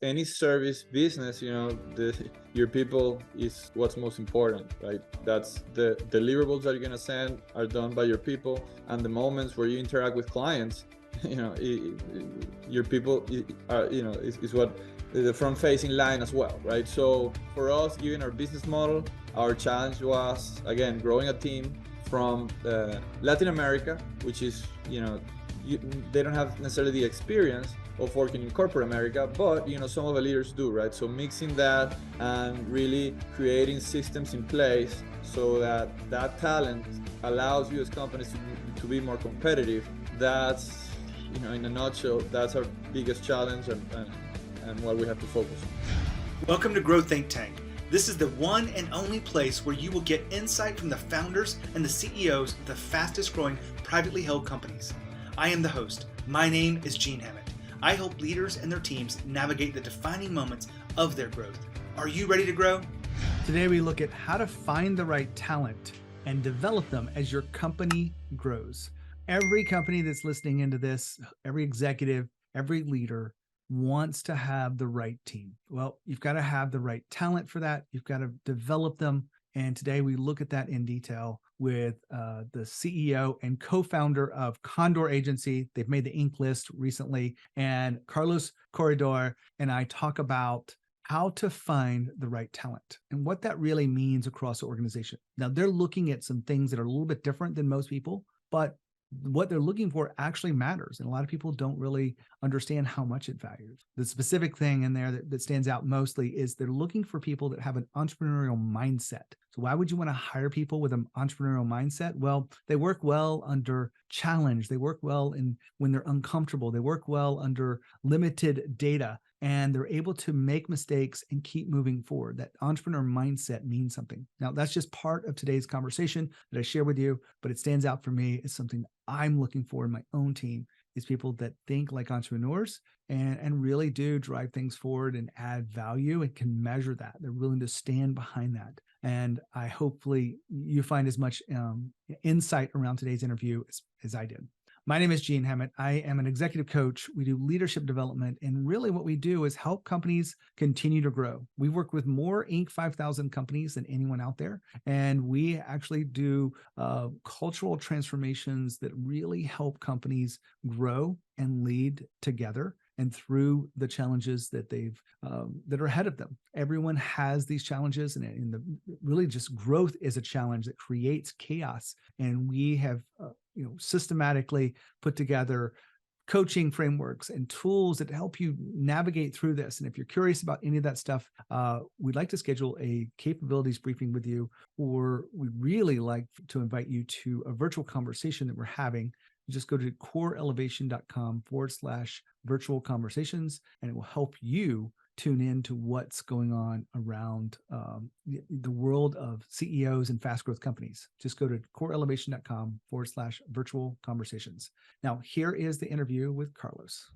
any service business, your people is what's most important, right? That's the deliverables that you're going to send are done by your people, and the moments where you interact with clients, your people is what the front facing line as well, right? So for us, given our business model, our challenge was, again, growing a team from Latin America, which is, they don't have necessarily the experience of working in corporate America, but some of the leaders do, right? So mixing that and really creating systems in place so that that talent allows U.S. companies to be more competitive. That's, in a nutshell, that's our biggest challenge and what we have to focus on. Welcome to Grow Think Tank. This is the one and only place where you will get insight from the founders and the CEOs of the fastest growing privately held companies. I am the host. My name is Gene Hammett. I help leaders and their teams navigate the defining moments of their growth. Are you ready to grow? Today we look at how to find the right talent and develop them as your company grows. Every company that's listening into this, every executive, every leader wants to have the right team. Well, you've got to have the right talent for that. You've got to develop them. And today we look at that in detail with the CEO and co-founder of Condor Agency. They've made the Inc. list recently. And Carlos Corredor and I talk about how to find the right talent and what that really means across the organization. Now, they're looking at some things that are a little bit different than most people, but what they're looking for actually matters. And a lot of people don't really understand how much it values. The specific thing in there that stands out mostly is they're looking for people that have an entrepreneurial mindset. So why would you want to hire people with an entrepreneurial mindset? Well, they work well under challenge. They work well when they're uncomfortable. They work well under limited data. And they're able to make mistakes and keep moving forward. That entrepreneur mindset means something. Now, that's just part of today's conversation that I share with you, but it stands out for me as something I'm looking for in my own team, is people that think like entrepreneurs and really do drive things forward and add value and can measure that. They're willing to stand behind that. And I hopefully you find as much insight around today's interview as I did. My name is Gene Hammett. I am an executive coach. We do leadership development. And really what we do is help companies continue to grow. We work with more Inc. 5000 companies than anyone out there. And we actually do cultural transformations that really help companies grow and lead together and through the challenges that that are ahead of them. Everyone has these challenges, and really just growth is a challenge that creates chaos. And we have systematically put together coaching frameworks and tools that help you navigate through this. And if you're curious about any of that stuff, we'd like to schedule a capabilities briefing with you, or we'd really like to invite you to a virtual conversation that we're having. Just go to coreelevation.com/virtual conversations, and it will help you tune in to what's going on around the world of CEOs and fast growth companies. Just go to coreelevation.com/virtual conversations. Now, here is the interview with Carlos.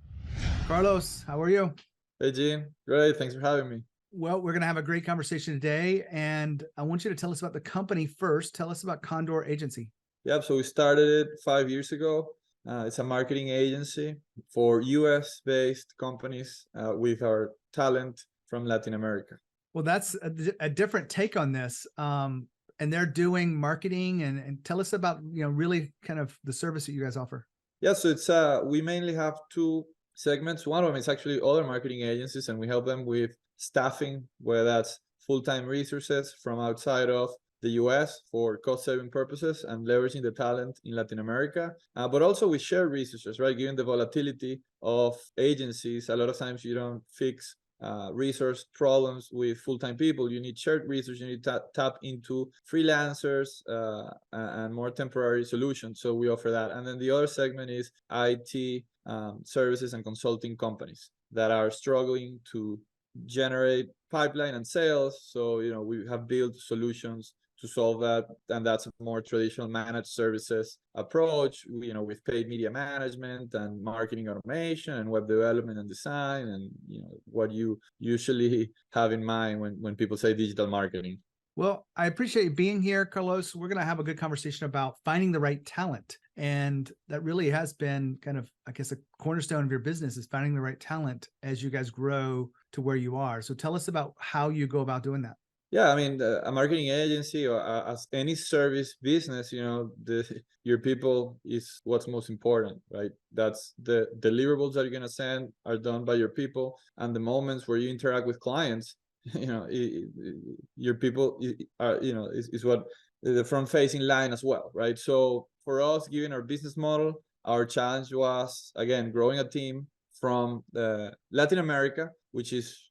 Carlos, how are you? Hey, Gene. Great. Thanks for having me. Well, we're going to have a great conversation today, and I want you to tell us about the company first. Tell us about Condor Agency. Yeah, so we started it 5 years ago. It's a marketing agency for US-based companies with our talent from Latin America. Well, that's a different take on this. And they're doing marketing, and tell us about, really kind of the service that you guys offer. Yeah, so it's we mainly have two segments. One of them is actually other marketing agencies, and we help them with staffing, whether that's full-time resources from outside of the US for cost-saving purposes and leveraging the talent in Latin America. But also we share resources, right? Given the volatility of agencies, a lot of times you don't fix resource problems with full-time people. You need shared resources. You need to tap into freelancers and more temporary solutions. So we offer that. And then the other segment is IT services and consulting companies that are struggling to generate pipeline and sales. So, we have built solutions to solve that, and that's a more traditional managed services approach, with paid media management and marketing automation and web development and design, and what you usually have in mind when people say digital marketing. Well, I appreciate you being here, Carlos. We're going to have a good conversation about finding the right talent. And that really has been kind of, I guess, a cornerstone of your business, is finding the right talent as you guys grow to where you are. So tell us about how you go about doing that. Yeah, I mean, a marketing agency or as any service business, your people is what's most important, right? That's the deliverables that you're gonna send are done by your people, and the moments where you interact with clients, your people are, is what the front-facing line as well, right? So for us, given our business model, our challenge was again growing a team from Latin America, which is,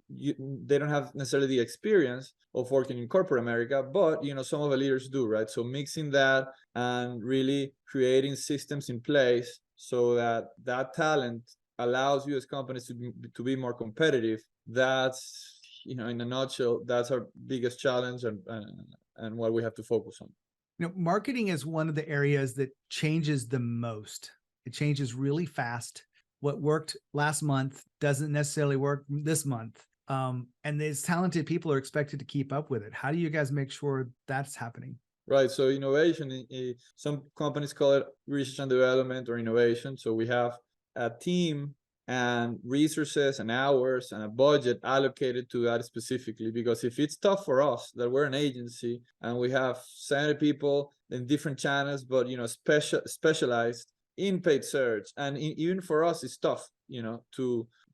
they don't have necessarily the experience of working in corporate America, but some of the leaders do, right? So mixing that and really creating systems in place so that talent allows U.S. companies to be more competitive. That's, in a nutshell, that's our biggest challenge and what we have to focus on. Marketing is one of the areas that changes the most. It changes really fast. What worked last month doesn't necessarily work this month. And these talented people are expected to keep up with it. How do you guys make sure that's happening? Right. So innovation, some companies call it research and development or innovation. So we have a team and resources and hours and a budget allocated to that specifically, because if it's tough for us that we're an agency and we have 70 people in different channels, but specialized in paid search, and even for us it's tough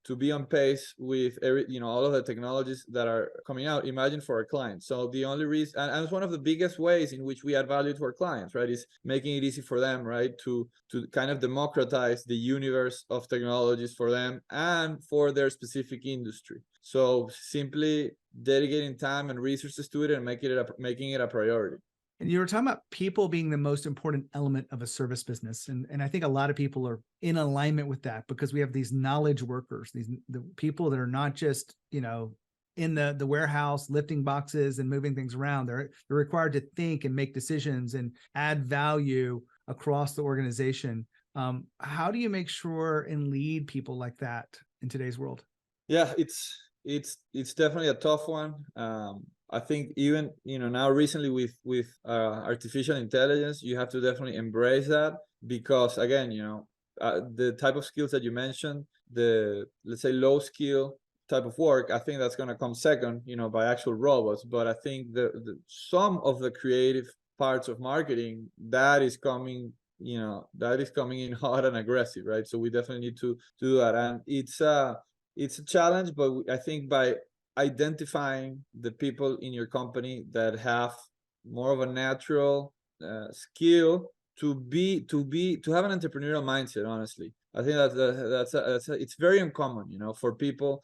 to be on pace with all of the technologies that are coming out. Imagine for our clients. So the only reason, and it's one of the biggest ways in which we add value to our clients, right, is making it easy for them, right, to kind of democratize the universe of technologies for them and for their specific industry. So simply dedicating time and resources to it and making it a priority. And you were talking about people being the most important element of a service business. And I think a lot of people are in alignment with that, because we have these knowledge workers, the people that are not just, in the warehouse lifting boxes and moving things around. They're required to think and make decisions and add value across the organization. How do you make sure and lead people like that in today's world? Yeah, it's definitely a tough one. I think even now recently with artificial intelligence, you have to definitely embrace that, because again, the type of skills that you mentioned, the, let's say, low skill type of work, I think that's going to come second, by actual robots. But I think the some of the creative parts of marketing that is coming in hot and aggressive, right? So we definitely need to do that, and it's a challenge, but I think by identifying the people in your company that have more of a natural skill to have an entrepreneurial mindset. Honestly, I think it's very uncommon, for people,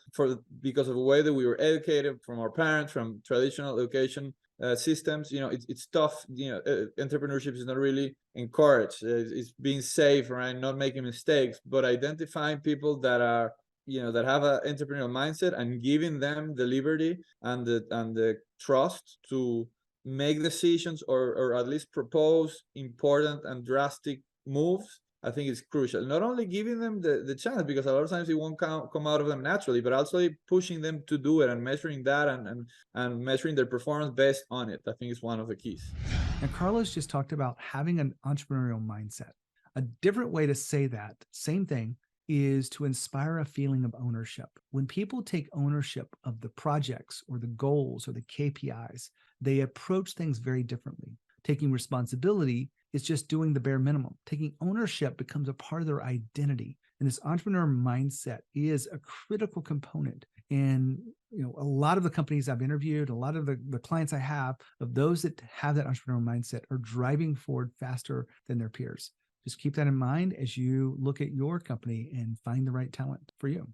because of the way that we were educated from our parents, from traditional education systems. It's tough. Entrepreneurship is not really encouraged. It's being safe, right? Not making mistakes, but identifying people that are that have an entrepreneurial mindset and giving them the liberty and the trust to make decisions or at least propose important and drastic moves, I think is crucial. Not only giving them the chance, because a lot of times it won't come out of them naturally, but also pushing them to do it and measuring that and measuring their performance based on it. I think is one of the keys. And Carlos just talked about having an entrepreneurial mindset. A different way to say that same thing is to inspire a feeling of ownership. When people take ownership of the projects or the goals or the KPIs, they approach things very differently. Taking responsibility is just doing the bare minimum. Taking ownership becomes a part of their identity. And this entrepreneur mindset is a critical component. And a lot of the companies I've interviewed, a lot of the clients I have, of those that have that entrepreneurial mindset, are driving forward faster than their peers. Just keep that in mind as you look at your company and find the right talent for you.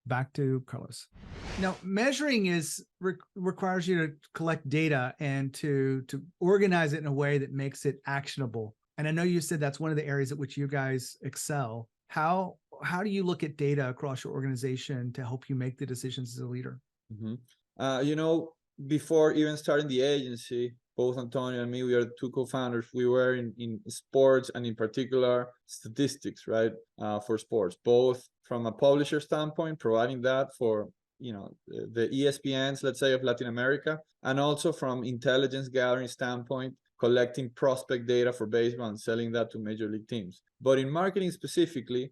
Back to Carlos. Now, measuring requires you to collect data and to organize it in a way that makes it actionable. And I know you said that's one of the areas at which you guys excel. How do you look at data across your organization to help you make the decisions as a leader? Mm-hmm. Before even starting the agency, both Antonio and me, we are two co-founders. We were in sports, and in particular statistics, right? For sports, both from a publisher standpoint, providing that for the ESPNs, let's say, of Latin America, and also from intelligence gathering standpoint, collecting prospect data for baseball and selling that to major league teams. But in marketing specifically,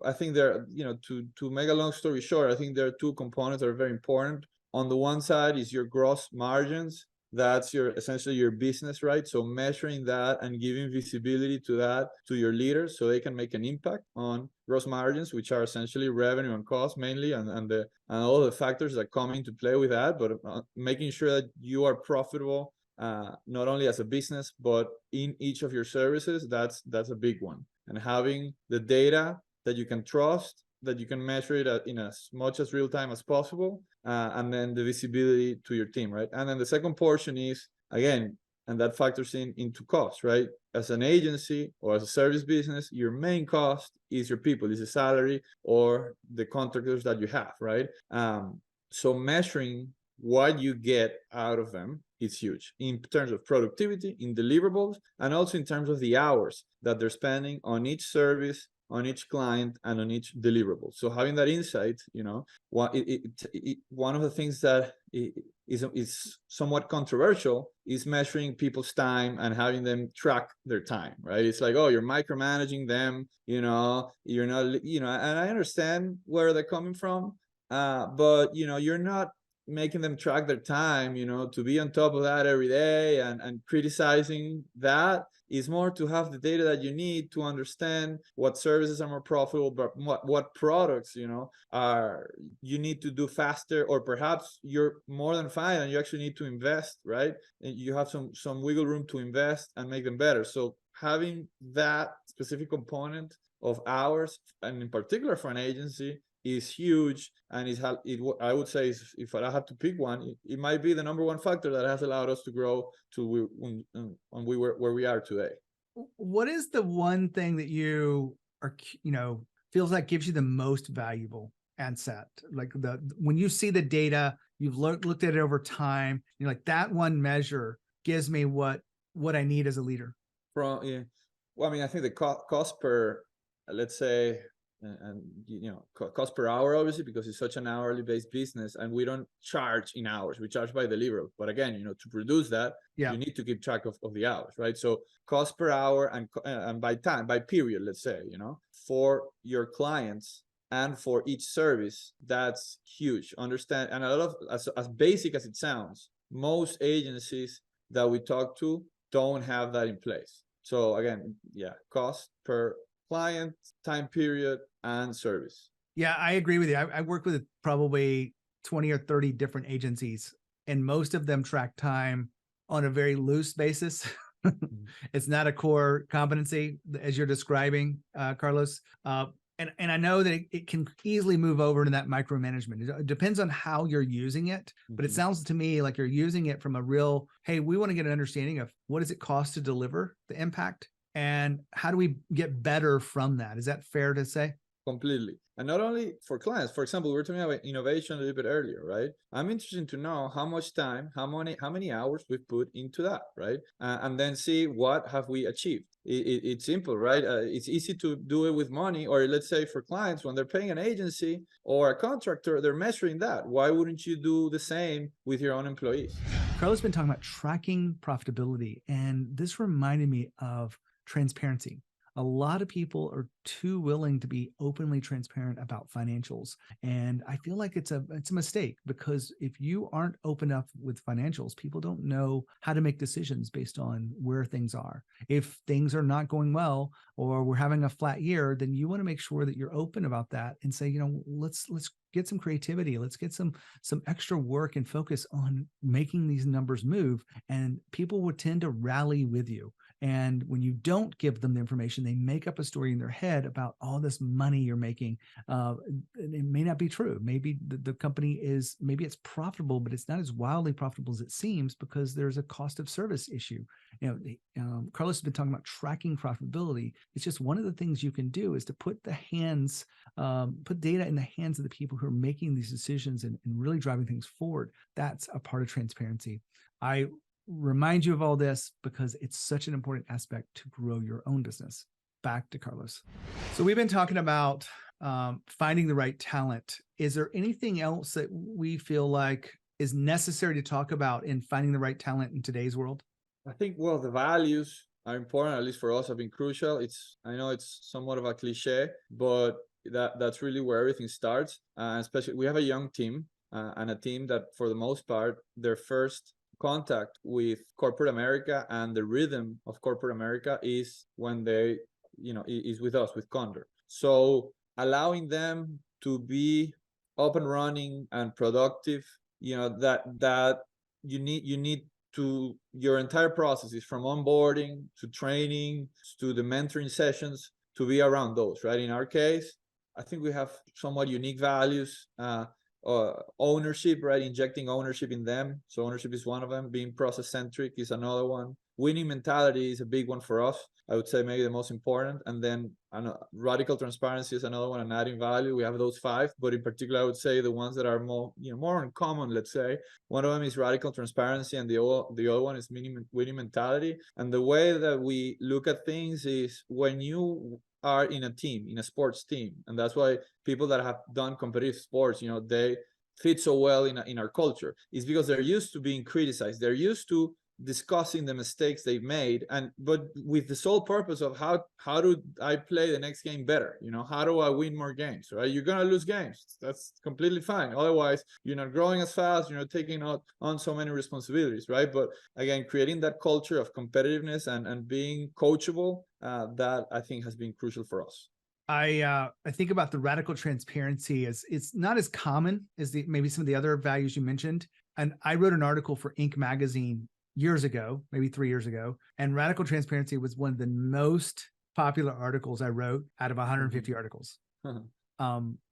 I think there, to make a long story short, I think there are two components that are very important. On the one side is your gross margins. That's essentially your business, right? So measuring that and giving visibility to that to your leaders so they can make an impact on gross margins, which are essentially revenue and cost mainly, and all the factors that come into play with that. But making sure that you are profitable, not only as a business but in each of your services, that's a big one. And having the data that you can trust, that you can measure it in as much as real time as possible, and then the visibility to your team, right? And then the second portion is, again, and that factors into cost, right? As an agency or as a service business, your main cost is your people, is the salary or the contractors that you have, right? So measuring what you get out of them is huge in terms of productivity, in deliverables, and also in terms of the hours that they're spending on each service, on each client, and on each deliverable. So having that insight, one of the things that is somewhat controversial is measuring people's time and having them track their time, right? It's like, oh, you're micromanaging them, you're not, and I understand where they're coming from, but you're not making them track their time, to be on top of that every day and criticizing that. Is more to have the data that you need to understand what services are more profitable, but what products, are you need to do faster, or perhaps you're more than fine and you actually need to invest, right? And you have some wiggle room to invest and make them better. So having that specific component of hours, and in particular for an agency, is huge, and I would say, if I had to pick one, it might be the number one factor that has allowed us to grow to where we are today. What is the one thing that you are, feels like gives you the most valuable asset? Like when you see the data, you've looked at it over time, you're like, that one measure gives me what I need as a leader. Well, I mean, I think the cost per, let's say, and cost per hour, obviously, because it's such an hourly based business, and we don't charge in hours, we charge by deliverable. But again, to produce that, you need to keep track of the hours, right? So cost per hour and by time, by period, let's say, for your clients and for each service, that's huge. Understand, and a lot of, as basic as it sounds, most agencies that we talk to don't have that in place. So again, cost per client, time period, and service. Yeah, I agree with you. I work with probably 20 or 30 different agencies, and most of them track time on a very loose basis. It's not a core competency, as you're describing, Carlos. And I know that it can easily move over to that micromanagement. It depends on how you're using it, but it sounds to me like you're using it from a real, hey, we want to get an understanding of what does it cost to deliver the impact, and how do we get better from that? Is that fair to say? Completely. And not only for clients. For example, we were talking about innovation a little bit earlier, right? I'm interested to know how much time, how many hours we've put into that, right? And then see what have we achieved. It's simple, right? It's easy to do it with money, or let's say for clients, when they're paying an agency or a contractor, they're measuring that. Why wouldn't you do the same with your own employees? Carlos has been talking about tracking profitability, and this reminded me of transparency. A lot of people are too willing to be openly transparent about financials. And I feel like it's a mistake, because if you aren't open up with financials, people don't know how to make decisions based on where things are. If things are not going well, or we're having a flat year, then you want to make sure that you're open about that and say, let's get some creativity. Let's get some extra work and focus on making these numbers move. And people would tend to rally with you. And when you don't give them the information, they make up a story in their head about all this money you're making. It may not be true. Maybe the company maybe it's profitable, but it's not as wildly profitable as it seems, because there's a cost of service issue. Carlos has been talking about tracking profitability. It's just one of the things you can do is to put data in the hands of the people who are making these decisions and really driving things forward. That's a part of transparency. I remind you of all this because it's such an important aspect to grow your own business. Back to Carlos. So we've been talking about finding the right talent. Is there anything else that we feel like is necessary to talk about in finding the right talent in today's world? I think, the values are important, at least for us, have been crucial. I know it's somewhat of a cliche, but that's really where everything starts. Especially, we have a young team and a team that, for the most part, their first contact with corporate America and the rhythm of corporate America is when they, is with us, with Condor. So allowing them to be up and running and productive, that you need to, your entire process is from onboarding to training to the mentoring sessions to be around those, right? In our case, I think we have somewhat unique values. Ownership, right? Injecting ownership in them. So ownership is one of them. Being process-centric is another one. Winning mentality is a big one for us. I would say maybe the most important. And then radical transparency is another one, and adding value. We have those 5, but in particular, I would say the ones that are more uncommon, let's say. One of them is radical transparency, and the other one is winning mentality. And the way that we look at things is when you are in a team, in a sports team, and that's why people that have done competitive sports, they fit so well in our culture, is because they're used to being criticized. They're used to discussing the mistakes they've made, but with the sole purpose of how do I play the next game better? How do I win more games? Right? You're gonna lose games. That's completely fine. Otherwise, you're not growing as fast. You're not taking on so many responsibilities, right? But again, creating that culture of competitiveness and being coachable, that I think has been crucial for us. I think about the radical transparency as it's not as common as maybe some of the other values you mentioned. And I wrote an article for Inc. magazine years ago, maybe 3 years ago, and radical transparency was one of the most popular articles I wrote out of 150 articles. And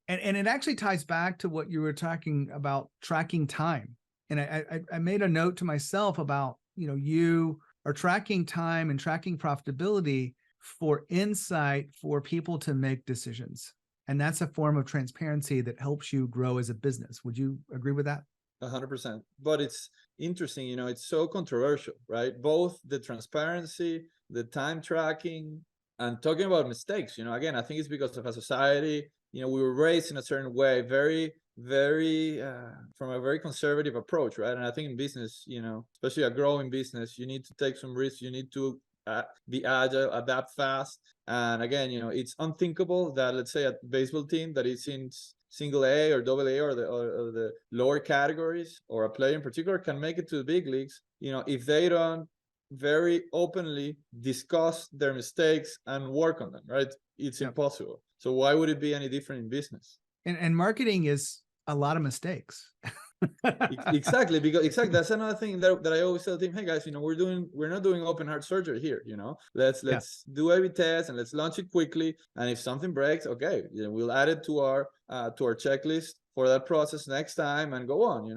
it actually ties back to what you were talking about, tracking time. And I made a note to myself about, you are tracking time and tracking profitability for insight for people to make decisions. And that's a form of transparency that helps you grow as a business. Would you agree with that? 100%. But it's interesting, it's so controversial, right? Both the transparency, the time tracking, and talking about mistakes. Again, I think it's because of a society, we were raised in a certain way, very, very, from a very conservative approach, right? And I think in business, especially a growing business, you need to take some risks. You need to be agile, adapt fast. And again, it's unthinkable that, let's say, a baseball team that is in single A or double A or the lower categories, or a player in particular, can make it to the big leagues, if they don't very openly discuss their mistakes and work on them, right? It's impossible. So why would it be any different in business? And marketing is a lot of mistakes. Exactly, because that's another thing that I always tell the team. Hey guys, we're not doing open heart surgery here. Let's do A/B test and let's launch it quickly. And if something breaks, okay, we'll add it to our checklist for that process next time and go on.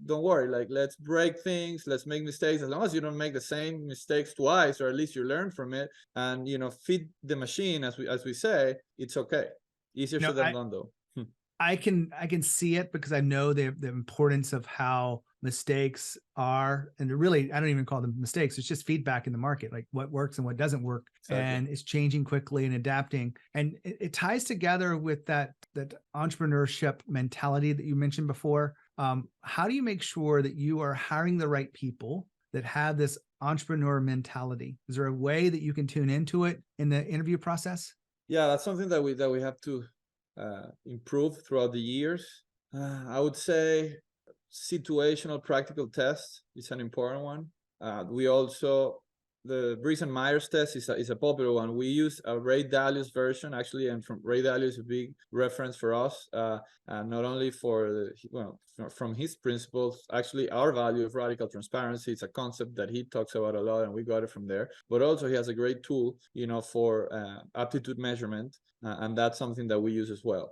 Don't worry. Like, let's break things, let's make mistakes. As long as you don't make the same mistakes twice, or at least you learn from it, and feed the machine, as we say, it's okay. Easier said than done, though. I can see it because I know the importance of how mistakes are, and really, I don't even call them mistakes. It's just feedback in the market, like what works and what doesn't work. Exactly. And it's changing quickly and adapting. And it ties together with that entrepreneurship mentality that you mentioned before. How do you make sure that you are hiring the right people that have this entrepreneur mentality? Is there a way that you can tune into it in the interview process? Yeah, that's something that we have to improve throughout the years. I would say situational practical test is an important one. We also, the Breeze and Myers test is a popular one. We use a Ray Dalio's version, actually, and from Ray Dalio is a big reference for us, not only from his principles. Actually, our value of radical transparency, it's a concept that he talks about a lot, and we got it from there. But also, he has a great tool, for aptitude measurement, and that's something that we use as well.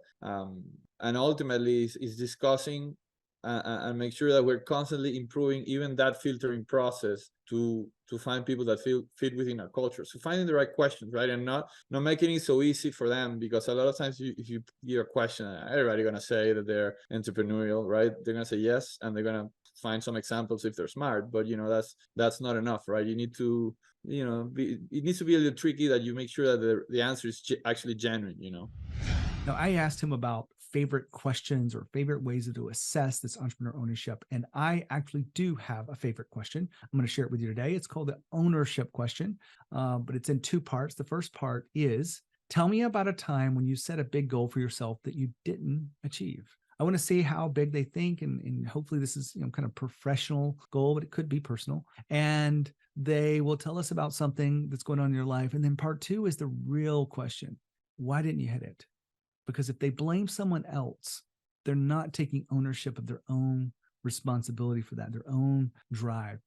And ultimately, is discussing and make sure that we're constantly improving even that filtering process to find people that fit within our culture. So finding the right questions, right? And not making it so easy for them, because a lot of times if you give a question, everybody's going to say that they're entrepreneurial, right? They're going to say yes, and they're going to find some examples if they're smart, but that's not enough, right? You need to, it needs to be a little tricky, that you make sure that the answer is actually genuine, Now, I asked him about favorite questions or favorite ways to assess this entrepreneur ownership. And I actually do have a favorite question. I'm going to share it with you today. It's called the ownership question, but it's in 2 parts. The first part is, Tell me about a time when you set a big goal for yourself that you didn't achieve. I want to see how big they think, and hopefully this is, kind of professional goal, but it could be personal. And they will tell us about something that's going on in your life. And then part 2 is the real question. Why didn't you hit it? Because if they blame someone else, they're not taking ownership of their own responsibility for that, their own drive,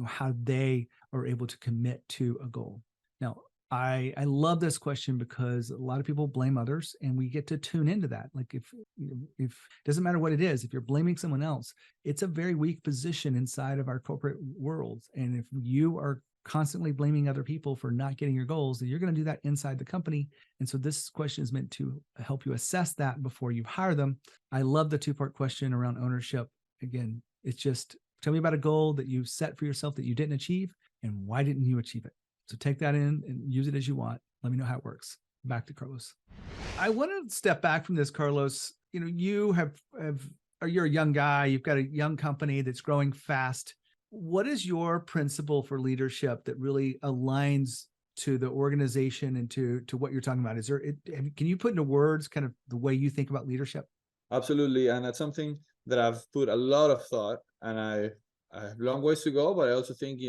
how they are able to commit to a goal. Now, I love this question because a lot of people blame others, and we get to tune into that. Like if doesn't matter what it is, if you're blaming someone else, it's a very weak position inside of our corporate world. And if you are constantly blaming other people for not getting your goals, then you're going to do that inside the company. And so this question is meant to help you assess that before you hire them. I love the 2-part question around ownership. Again, it's just tell me about a goal that you set for yourself that you didn't achieve, and why didn't you achieve it? So take that in and use it as you want. Let me know how it works. Back to Carlos. I want to step back from this, Carlos. You you're a young guy. You've got a young company that's growing fast. What is your principle for leadership that really aligns to the organization and to what you're talking about? Can you put into words kind of the way you think about leadership? Absolutely. And that's something that I've put a lot of thought, and I have long ways to go, but I also think,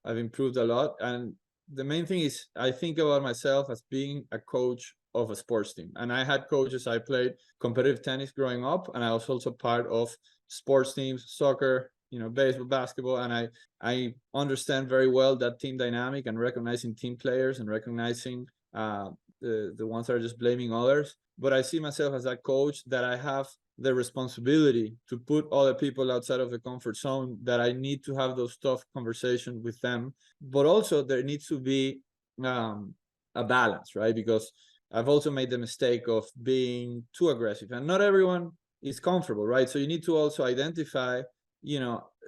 I've improved a lot. And the main thing is I think about myself as being a coach of a sports team. And I had coaches. I played competitive tennis growing up, and I was also part of sports teams, soccer, baseball, basketball. And I understand very well that team dynamic and recognizing team players and recognizing the ones that are just blaming others. But I see myself as that coach that I have the responsibility to put other people outside of the comfort zone, that I need to have those tough conversations with them. But also there needs to be a balance, right? Because I've also made the mistake of being too aggressive, and not everyone is comfortable, right? So you need to also identify,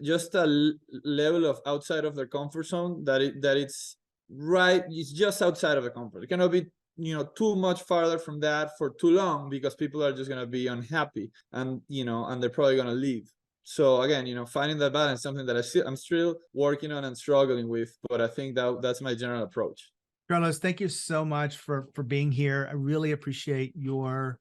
just a level of outside of their comfort zone that it's right. It's just outside of the comfort. It cannot be too much farther from that for too long, because people are just going to be unhappy, and and they're probably going to leave. So again, finding that balance is something that I'm still working on and struggling with, but I think that's my general approach. Carlos, thank you so much for being here. I really appreciate your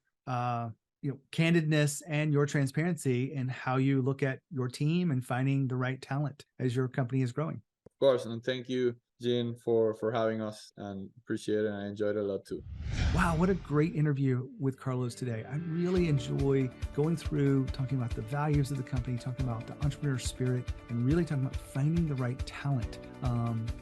candidness and your transparency and how you look at your team and finding the right talent as your company is growing. Of course, and thank you, Gene, for having us, and appreciate it. And I enjoyed it a lot too. Wow, what a great interview with Carlos today. I really enjoy going through talking about the values of the company, talking about the entrepreneur spirit, and really talking about finding the right talent,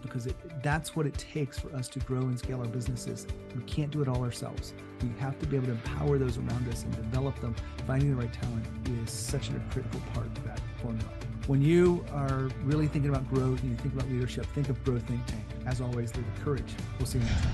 because that's what it takes for us to grow and scale our businesses. We can't do it all ourselves. We have to be able to empower those around us and develop them. Finding the right talent is such a critical part of that formula. When you are really thinking about growth and you think about leadership, think of Growth Think Tank. As always, they're the courage. We'll see you next time.